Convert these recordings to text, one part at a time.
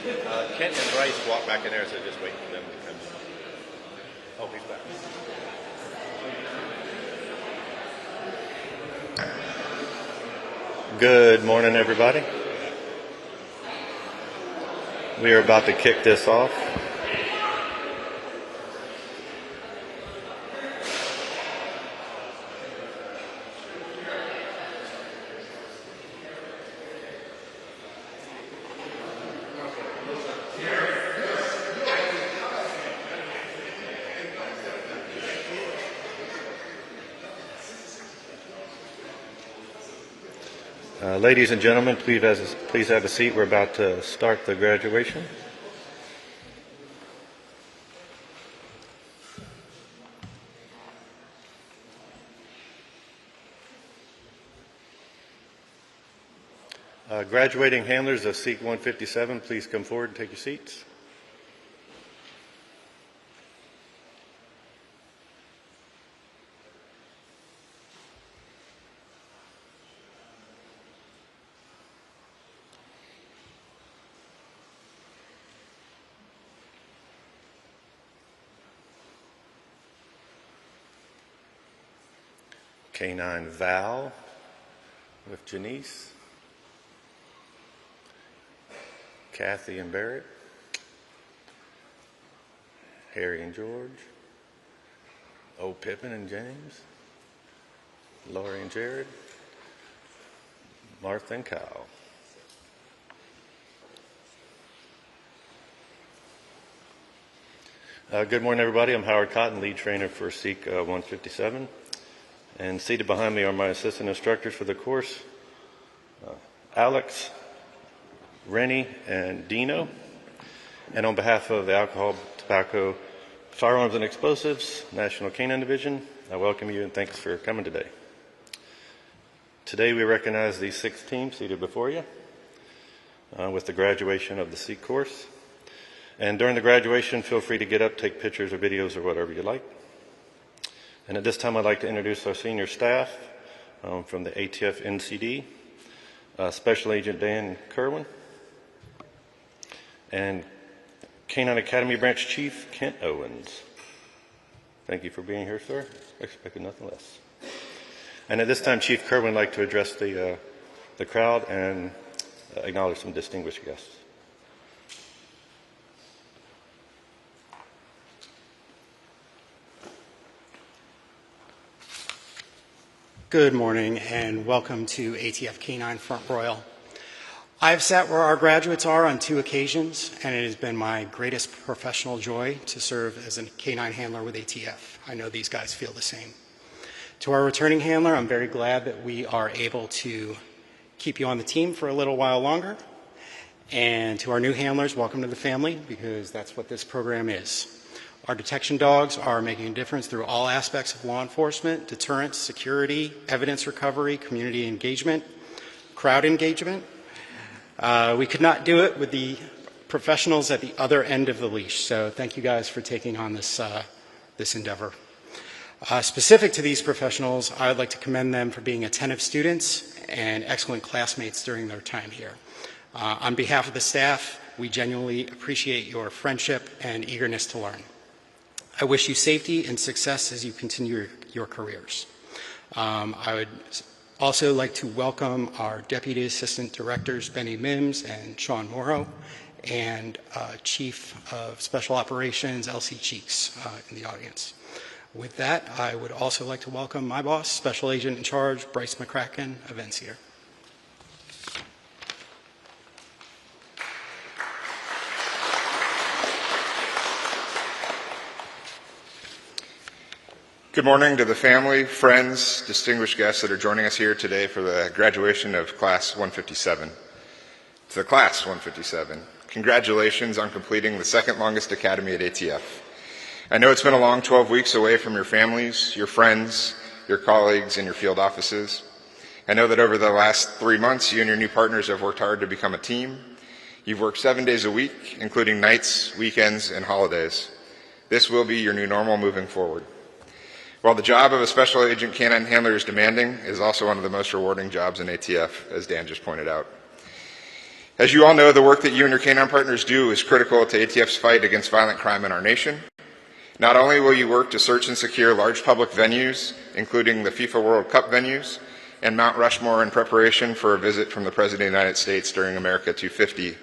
Kent and Bryce walk back in there, so just wait for them to come. Oh, he's back. Good morning, everybody. We are about to kick this off. Ladies and gentlemen, please have a seat. We're about to start the graduation. Graduating handlers of Seek 157, please come forward and take your seats. Canine Val with Janice, Kathy and Barrett, Harry and George, old Pippin and James, Lori and Jared, Martha and Kyle. Good morning, everybody. I'm Howard Cotton, lead trainer for Seek 157. And seated behind me are my assistant instructors for the course, Alex, Rennie, and Dino. And on behalf of the Alcohol, Tobacco, Firearms and Explosives, National Canine Division, I welcome you and thanks for coming today. Today we recognize these 6 teams seated before you with the graduation of the Seek course. And during the graduation, feel free to get up, take pictures or videos or whatever you like. And at this time, I'd like to introduce our senior staff from the ATF NCD, Special Agent Dan Kerwin, and Canine Academy Branch Chief Kent Owens. Thank you for being here, sir. Expected nothing less. And at this time, Chief Kerwin would like to address the crowd and acknowledge some distinguished guests. Good morning and welcome to ATF Canine Front Royal. I've sat where our graduates are on 2 occasions, and it has been my greatest professional joy to serve as a canine handler with ATF. I know these guys feel the same. To our returning handler, I'm very glad that we are able to keep you on the team for a little while longer. And to our new handlers, welcome to the family, because that's what this program is. Our detection dogs are making a difference through all aspects of law enforcement: deterrence, security, evidence recovery, community engagement, crowd engagement. We could not do it with the professionals at the other end of the leash, so thank you guys for taking on this endeavor. Specific to these professionals, I would like to commend them for being attentive students and excellent classmates during their time here. On behalf of the staff, we genuinely appreciate your friendship and eagerness to learn. I wish you safety and success as you continue your careers. I would also like to welcome our Deputy Assistant Directors, Benny Mims and Sean Morrow, and Chief of Special Operations, Elsie Cheeks, in the audience. With that, I would also like to welcome my boss, Special Agent in Charge, Bryce McCracken of NCR. Good morning to the family, friends, distinguished guests that are joining us here today for the graduation of Class 157. To the Class 157, congratulations on completing the 2nd longest academy at ATF. I know it's been a long 12 weeks away from your families, your friends, your colleagues, and your field offices. I know that over the last 3 months, you and your new partners have worked hard to become a team. You've worked 7 days a week, including nights, weekends, and holidays. This will be your new normal moving forward. While the job of a special agent canine handler is demanding, it is also one of the most rewarding jobs in ATF, as Dan just pointed out. As you all know, the work that you and your canine partners do is critical to ATF's fight against violent crime in our nation. Not only will you work to search and secure large public venues, including the FIFA World Cup venues and Mount Rushmore in preparation for a visit from the President of the United States during America 250,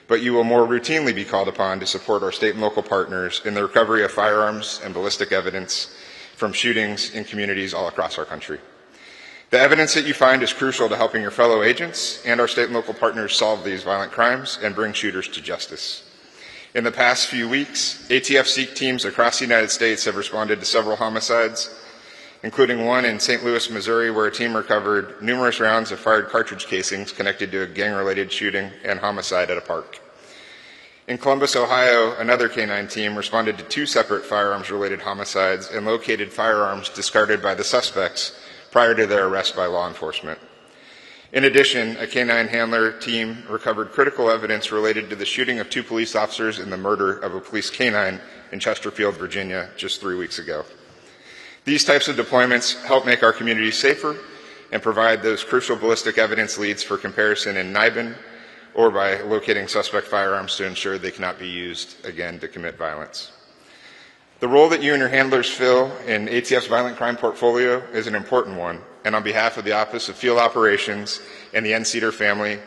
but you will more routinely be called upon to support our state and local partners in the recovery of firearms and ballistic evidence from shootings in communities all across our country. The evidence that you find is crucial to helping your fellow agents and our state and local partners solve these violent crimes and bring shooters to justice. In the past few weeks, ATF SEEK teams across the United States have responded to several homicides, including one in St. Louis, Missouri, where a team recovered numerous rounds of fired cartridge casings connected to a gang-related shooting and homicide at a park. In Columbus, Ohio, another canine team responded to 2 separate firearms-related homicides and located firearms discarded by the suspects prior to their arrest by law enforcement. In addition, a canine handler team recovered critical evidence related to the shooting of 2 police officers and the murder of a police canine in Chesterfield, Virginia, just 3 weeks ago. These types of deployments help make our communities safer and provide those crucial ballistic evidence leads for comparison in NIBIN or by locating suspect firearms to ensure they cannot be used again to commit violence. The role that you and your handlers fill in ATF's violent crime portfolio is an important one, and on behalf of the Office of Field Operations and the NCEDR family,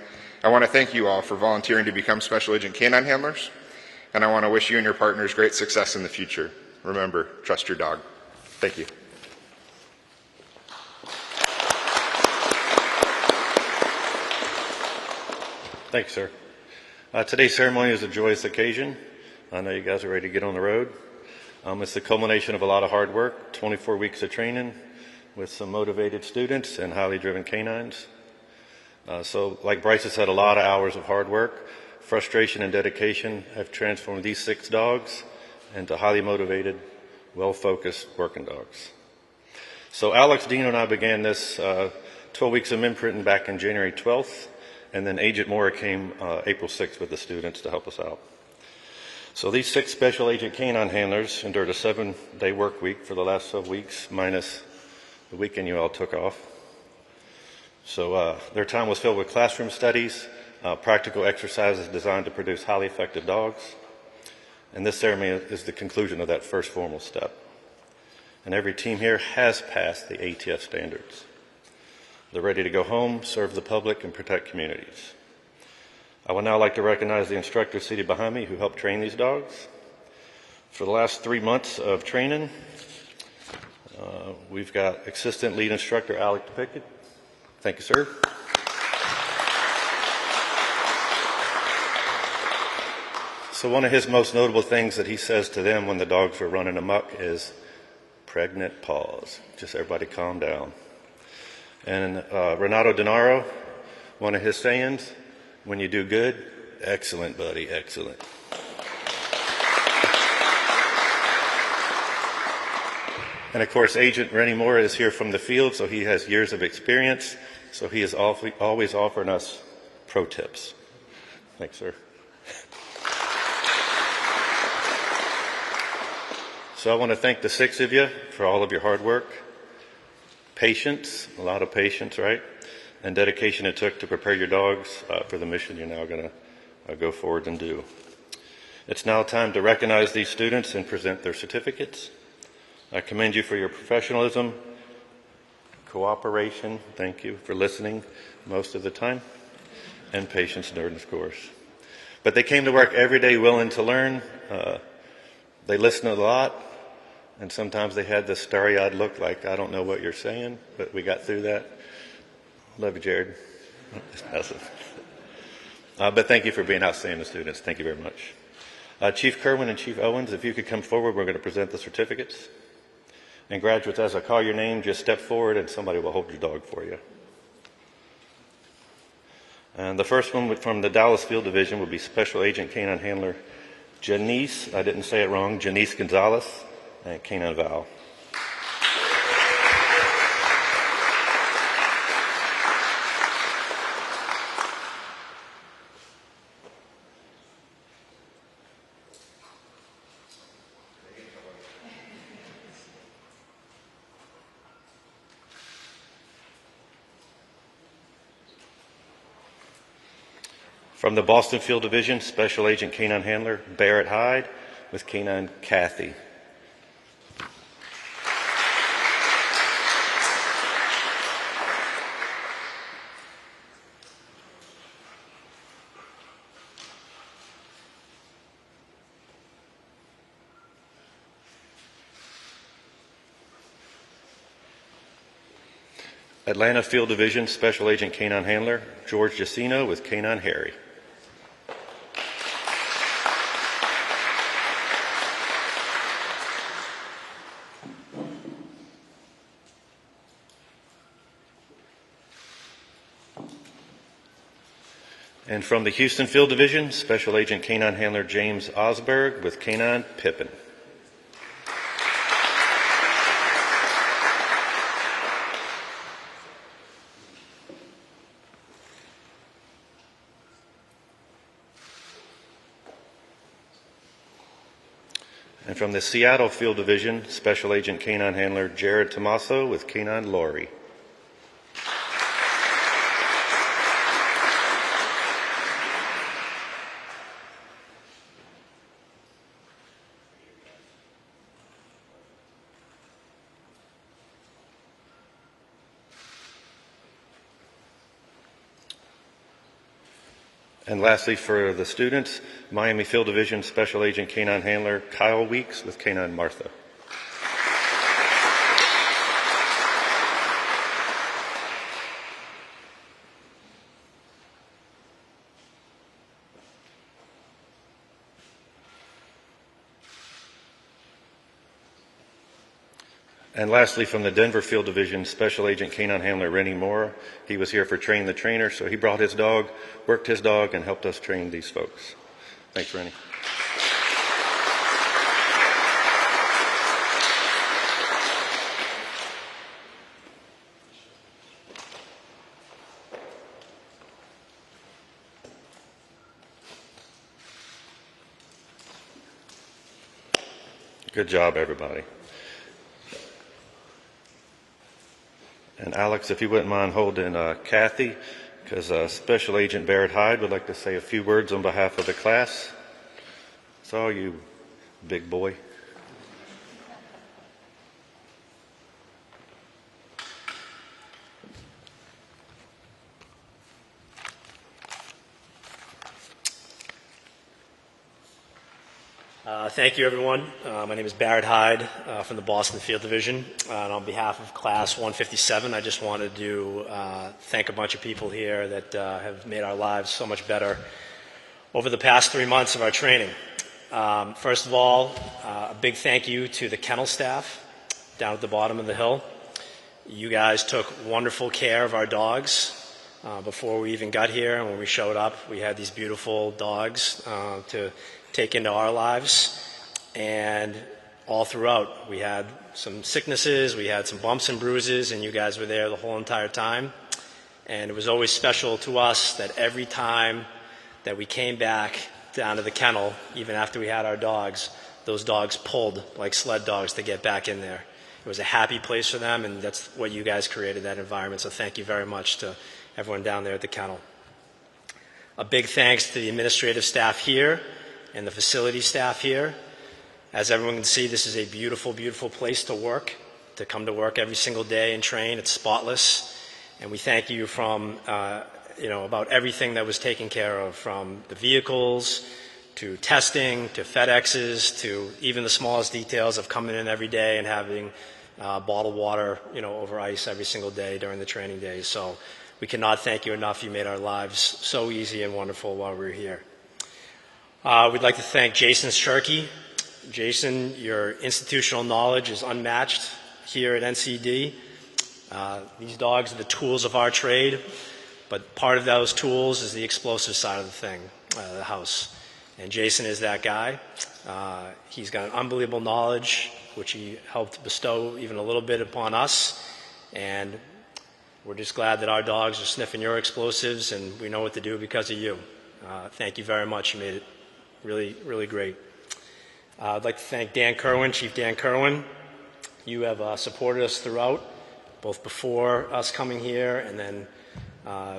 I want to thank you all for volunteering to become Special Agent Canine Handlers, and I want to wish you and your partners great success in the future. Remember, trust your dog. Thank you. Thanks, sir. Today's ceremony is a joyous occasion. I know you guys are ready to get on the road. It's the culmination of a lot of hard work, 24 weeks of training with some motivated students and highly driven canines. So like Bryce has said, a lot of hours of hard work, frustration, and dedication have transformed these 6 dogs into highly motivated, well-focused working dogs. So Alex, Dino, and I began this 12 weeks of imprinting back in January 12th, and then Agent Mora came April 6th with the students to help us out. So these 6 special agent canine handlers endured a 7-day work week for the last 12 weeks, minus the weekend you all took off. So their time was filled with classroom studies, practical exercises designed to produce highly effective dogs. And this ceremony is the conclusion of that first formal step. And every team here has passed the ATF standards. They're ready to go home, serve the public, and protect communities. I would now like to recognize the instructors seated behind me who helped train these dogs. For the last 3 months of training, we've got Assistant Lead Instructor Alec Pickett. Thank you, sir. So one of his most notable things that he says to them when the dogs are running amok is, pregnant pause. Just everybody calm down. And Renato Denaro, one of his sayings, when you do good, excellent, buddy, excellent. And of course, Agent Rennie Moore is here from the field, so he has years of experience. So he is always offering us pro tips. Thanks, sir. So I want to thank the 6 of you for all of your hard work, patience, a lot of patience, right? And dedication it took to prepare your dogs for the mission you're now going to go forward and do. It's now time to recognize these students and present their certificates. I commend you for your professionalism, cooperation, thank you for listening most of the time, and patience during this course. But they came to work every day willing to learn. They listened a lot, and sometimes they had this starry-eyed look like, I don't know what you're saying, but we got through that. Love you, Jared. But thank you for being outstanding students. Thank you very much. Chief Kerwin and Chief Owens, if you could come forward, we're going to present the certificates. And graduates, as I call your name, just step forward and somebody will hold your dog for you. And the first one from the Dallas Field Division will be Special Agent Canine Handler Janice, I didn't say it wrong, Janice Gonzalez, and Canine Val. From the Boston Field Division, Special Agent Canine Handler Barrett Hyde with Canine Kathy. Atlanta Field Division Special Agent Canine Handler George Jacino with Canine Harry. And from the Houston Field Division, Special Agent Canine Handler James Osberg with Canine Pippin. And from the Seattle Field Division, Special Agent Canine Handler Jared Tomaso with Canine Laurie. And lastly, for the students, Miami Field Division Special Agent Canine Handler Kyle Weeks with Canine Martha. And lastly, from the Denver Field Division, Special Agent Canine Handler Rennie Moore. He was here for Train the Trainer, so he brought his dog, worked his dog, and helped us train these folks. Thanks, Rennie. Good job, everybody. And Alex, if you wouldn't mind holding Kathy, because Special Agent Barrett Hyde would like to say a few words on behalf of the class. It's all you, big boy. Thank you, everyone. My name is Barrett Hyde from the Boston Field Division. And on behalf of Class 157, I just wanted to thank a bunch of people here that have made our lives so much better over the past 3 months of our training. First of all, a big thank you to the kennel staff down at the bottom of the hill. You guys took wonderful care of our dogs before we even got here, and when we showed up, we had these beautiful dogs to take into our lives. And all throughout, we had some sicknesses, we had some bumps and bruises, and you guys were there the whole entire time. And it was always special to us that every time that we came back down to the kennel, even after we had our dogs, those dogs pulled like sled dogs to get back in there. It was a happy place for them, and that's what you guys created, that environment. So thank you very much to everyone down there at the kennel. A big thanks to the administrative staff here and the facility staff here. As everyone can see, this is a beautiful, beautiful place to work, to come to work every single day and train. It's spotless. And we thank you from, about everything that was taken care of, from the vehicles to testing to FedExes to even the smallest details of coming in every day and having bottled water, over ice every single day during the training days. So we cannot thank you enough. You made our lives so easy and wonderful while we were here. We'd like to thank Jason Shirkey. Jason, your institutional knowledge is unmatched here at NCD. These dogs are the tools of our trade, but part of those tools is the explosive side of the house. And Jason is that guy. He's got an unbelievable knowledge, which he helped bestow even a little bit upon us. And we're just glad that our dogs are sniffing your explosives, and we know what to do because of you. Thank you very much. You made it really, really great. I'd like to thank Dan Kerwin, Chief Dan Kerwin. You have supported us throughout, both before us coming here and then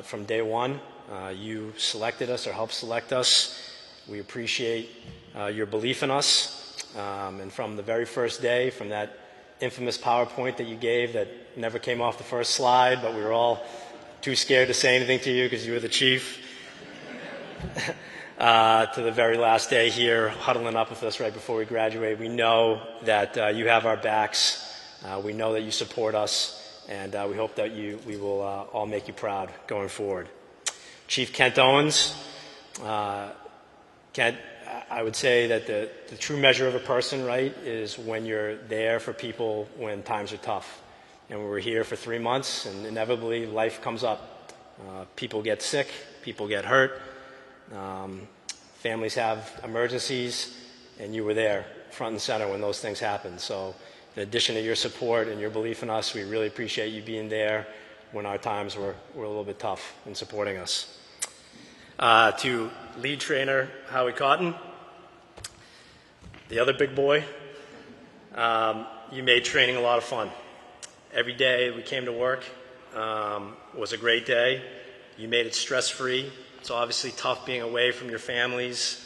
From day one, you selected us or helped select us. We appreciate your belief in us. And from the very first day, from that infamous PowerPoint that you gave that never came off the first slide, but we were all too scared to say anything to you because you were the chief, to the very last day here, huddling up with us right before we graduate. We know that you have our backs. We know that you support us, and we hope that we will all make you proud going forward. Chief Kent Owens, Kent, I would say that the true measure of a person, right, is when you're there for people when times are tough. And we were here for 3 months, and inevitably life comes up. People get sick, people get hurt, families have emergencies, and you were there front and center when those things happen. So in addition to your support and your belief in us, we really appreciate you being there when our times were a little bit tough and supporting us. To lead trainer Howie Cotton, the other big boy, you made training a lot of fun. Every day we came to work was a great day. You made it stress-free. It's obviously tough being away from your families,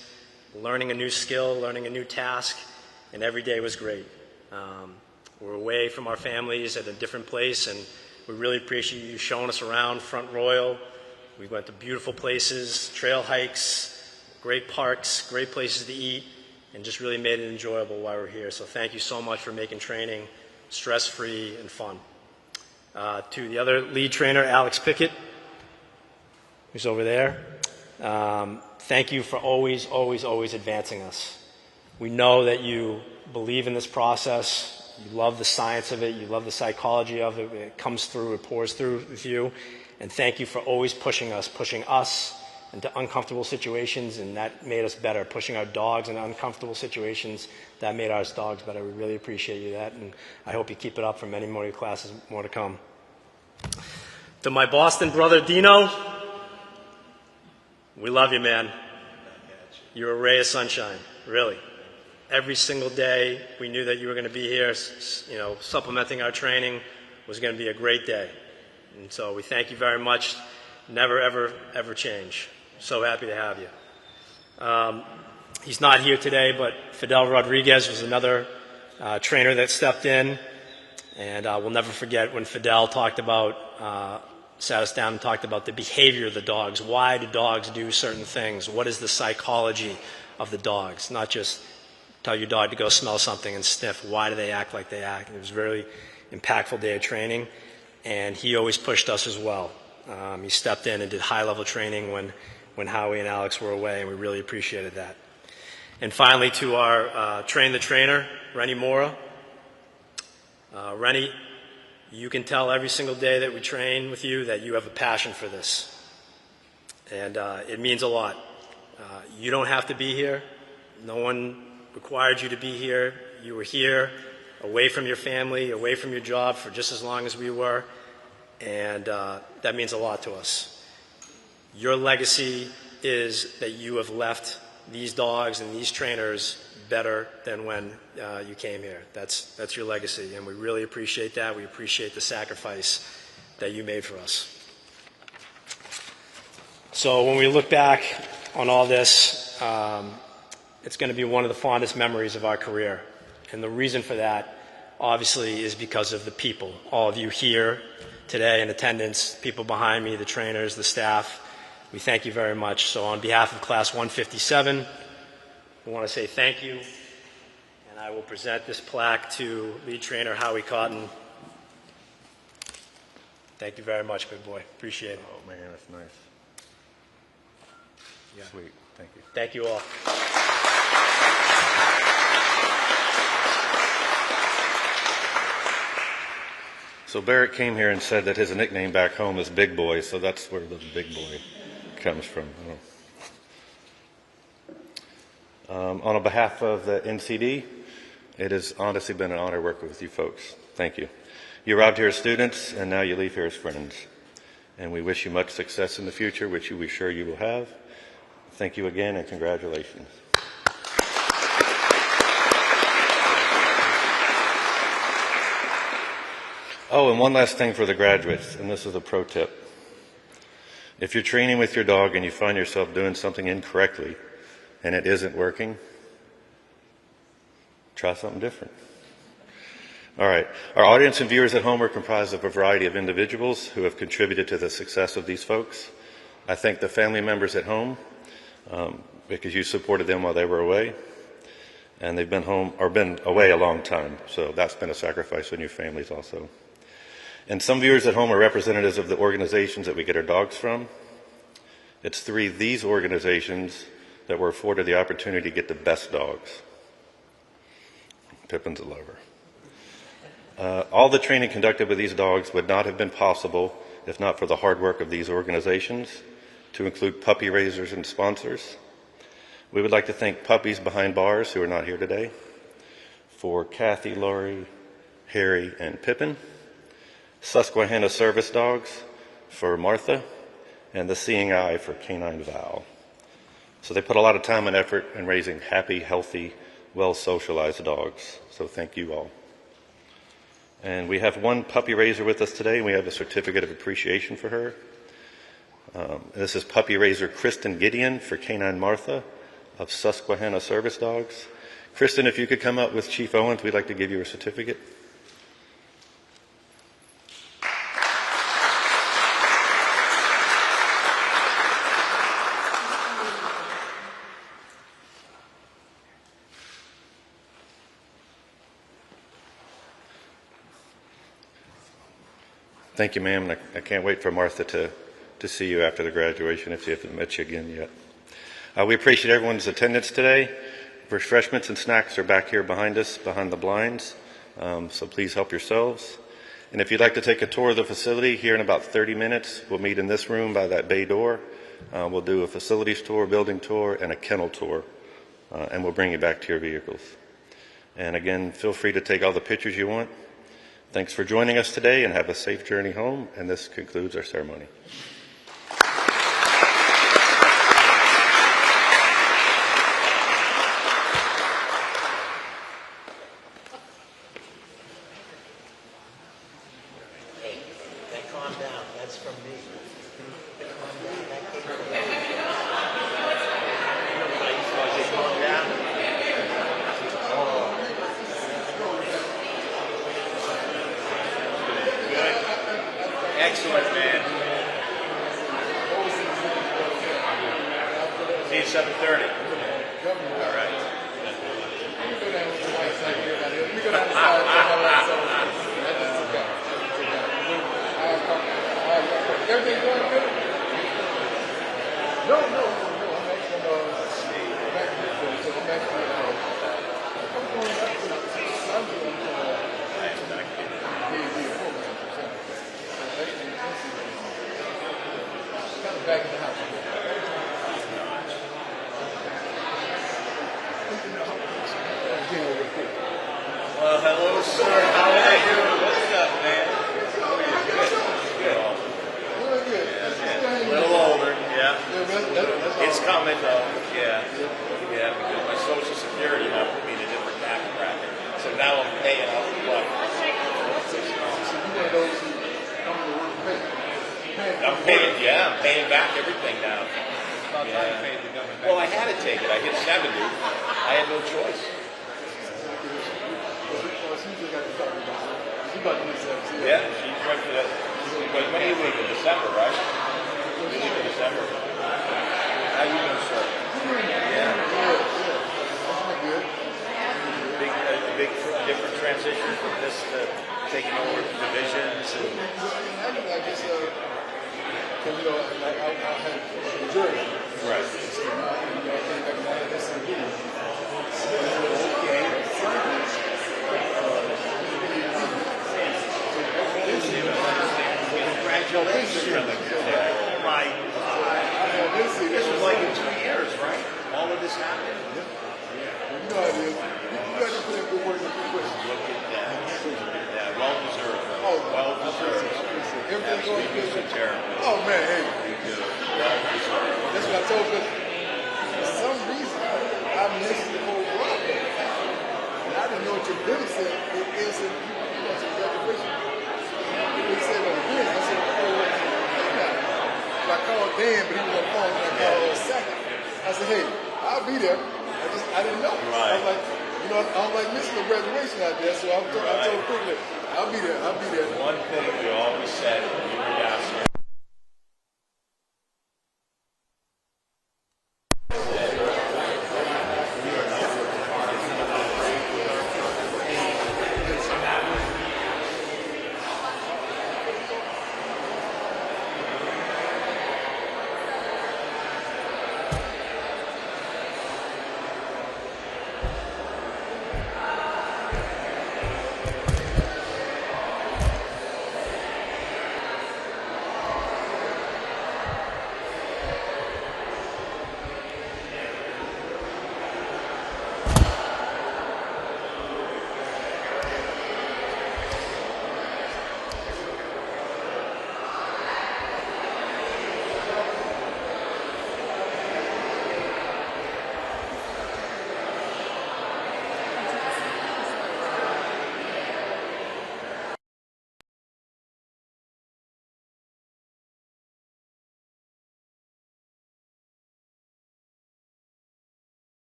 learning a new skill, learning a new task, and every day was great. We're away from our families at a different place, and we really appreciate you showing us around Front Royal. We went to beautiful places, trail hikes, great parks, great places to eat, and just really made it enjoyable while we're here. So thank you so much for making training stress-free and fun. To the other lead trainer, Alex Pickett, who's over there, thank you for always, always, always advancing us. We know that you believe in this process. You love the science of it. You love the psychology of it. It comes through, it pours through with you. And thank you for always pushing us into uncomfortable situations, and that made us better. Pushing our dogs into uncomfortable situations, that made our dogs better. We really appreciate you that, and I hope you keep it up for many more classes, more to come. To my Boston brother, Dino, we love you, man. You're a ray of sunshine, really. Every single day, we knew that you were going to be here, supplementing our training was going to be a great day. And so we thank you very much. Never, ever, ever change. So happy to have you. He's not here today, but Fidel Rodriguez was another trainer that stepped in. And we'll never forget when Fidel sat us down and talked about the behavior of the dogs. Why do dogs do certain things? What is the psychology of the dogs? Not just tell your dog to go smell something and sniff. Why do they act like they act? It was a very impactful day of training, and he always pushed us as well. He stepped in and did high-level training when Howie and Alex were away, and we really appreciated that. And finally, to our train the trainer, Rennie Mora. Rennie, you can tell every single day that we train with you that you have a passion for this, and it means a lot. You don't have to be here. No one required you to be here. You were here, away from your family, away from your job for just as long as we were, and that means a lot to us. Your legacy is that you have left these dogs and these trainers better than when you came here. That's your legacy, and we really appreciate that. We appreciate the sacrifice that you made for us. So when we look back on all this, it's going to be one of the fondest memories of our career. And the reason for that, obviously, is because of the people. All of you here today in attendance, people behind me, the trainers, the staff, we thank you very much. So on behalf of Class 157, we want to say thank you. And I will present this plaque to lead trainer Howie Cotton. Thank you very much, big boy. Appreciate it. Oh, man, that's nice. Yeah. Sweet. Thank you. Thank you all. So Barrett came here and said that his nickname back home is Big Boy, so that's where the Big Boy comes from. On behalf of the NCD, it has honestly been an honor working with you folks. Thank you. You arrived here as students, and now you leave here as friends. And we wish you much success in the future, which we're sure you will have. Thank you again, and congratulations. Oh, and one last thing for the graduates, and this is a pro tip. If you're training with your dog and you find yourself doing something incorrectly and it isn't working, try something different. All right. Our audience and viewers at home are comprised of a variety of individuals who have contributed to the success of these folks. I thank the family members at home because you supported them while they were away. And they've been home or been away a long time. So that's been a sacrifice on your families also. And some viewers at home are representatives of the organizations that we get our dogs from. It's through these organizations that we're afforded the opportunity to get the best dogs. Pippin's a lover. All the training conducted with these dogs would not have been possible if not for the hard work of these organizations, to include puppy raisers and sponsors. We would like to thank Puppies Behind Bars, who are not here today, for Kathy, Laurie, Harry, and Pippin, Susquehanna Service Dogs for Martha, and the Seeing Eye for Canine Val. So they put a lot of time and effort in raising happy, healthy, well-socialized dogs. So thank you all. And we have one puppy raiser with us today, and we have a certificate of appreciation for her. This is puppy raiser Kristen Gideon for Canine Martha of Susquehanna Service Dogs. Kristen, if you could come up with Chief Owens, we'd like to give you a certificate. Thank you, ma'am. I can't wait for Martha to see you after the graduation if she hasn't met you again yet. We appreciate everyone's attendance today. Refreshments and snacks are back here behind us, behind the blinds, so please help yourselves. And if you'd like to take a tour of the facility here in about 30 minutes, we'll meet in this room by that bay door. We'll do a facilities tour, building tour, and a kennel tour, and we'll bring you back to your vehicles. And again, feel free to take all the pictures you want. Thanks for joining us today, and have a safe journey home. And this concludes our ceremony. Calm down. That's from me. Calm down. That came from me. I say calm down. Excellent, man. See you at 7:30. All right. Everything going good? No. I'm actually back here, so I'm actually I'm going back to Sunday kind of back in the house. Well, hello, sir. How are you? What's up, man? Good. A little older, yeah. It's coming, though. Yeah, because my Social Security now put me in a different tax bracket. So now I'm paying out the buck. I'm paying back everything now. Yeah. Well, I had to take it. I hit 70. I had no choice. Yeah, she's right for that. But when you leave in December, right? You leave in December. How you doing, sir? Yeah. Big different transition from this to taking over the divisions. I guess, because, I had a jury. Right. Congratulations. Oh my God. This was like in 2 years, right? All of this happened? Yeah. You know how it is. You got to put in good work in good question. Look at that. Yeah, well deserved. Oh, well deserved. Everything going good. Terrible. Oh, man, hey. Well deserved. That's what I told you. For some reason, I missed the whole block. And I didn't know what your Billy said. It said, you want some graduation. He said, well, good. I said, oh, wait. I called Dan, but he was on the phone, and I called second. I said, hey, I'll be there. I didn't know. Right. I was like, you know, I don't like missing the graduation out there, so I told quickly, I'll be there. One thing we always said when you were down